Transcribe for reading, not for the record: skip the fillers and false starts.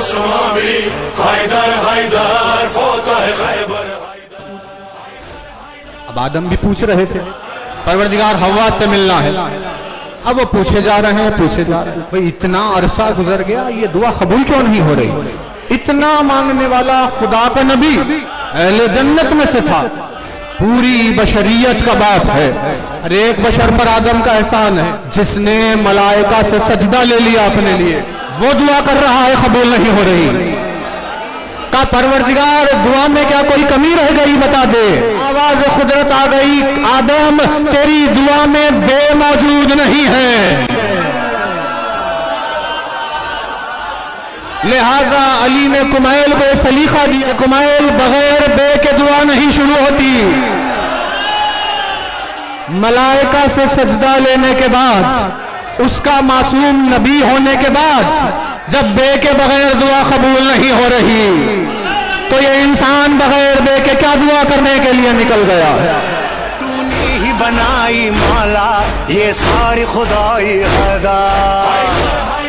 عثمانی حیدر حیدر فاتح خیبر. اب آدم بھی پوچھ رہے تھے پروردگار حوا سے ملنا ہے. اب وہ پوچھے جا رہے ہیں بھئی اتنا عرصہ گزر گیا یہ دعا قبول کیوں نہیں ہو رہی؟ اتنا مانگنے والا خدا کا نبی اہل جنت میں سے تھا، پوری بشریت کا باپ ہے، ہر ایک بشر پر آدم کا احسان ہے. جس نے ملائکہ سے سجدہ لے لیا اپنے لیے وہ دعا کر رہا ہے قبول نہیں ہو رہی. کا پروردگار دعا میں کیا کوئی کمی رہ گئی بتا دے. آواز قدرت آ گئی، آدم تیری دعا میں بے موجود نہیں ہے. لہذا علی نے کمیل کو سلیقہ دیا، کمیل بغیر بے کے دعا نہیں شروع ہوتی. ملائکہ سے سجدہ لینے کے بعد، اس کا معصوم نبی ہونے کے بعد جب بے کے بغیر دعا قبول نہیں ہو رہی تو یہ انسان بغیر بے کے کیا دعا کرنے کے لیے نکل گیا ہے؟ تو نے ہی بنائی مولا یہ ساری خدائی حیدر.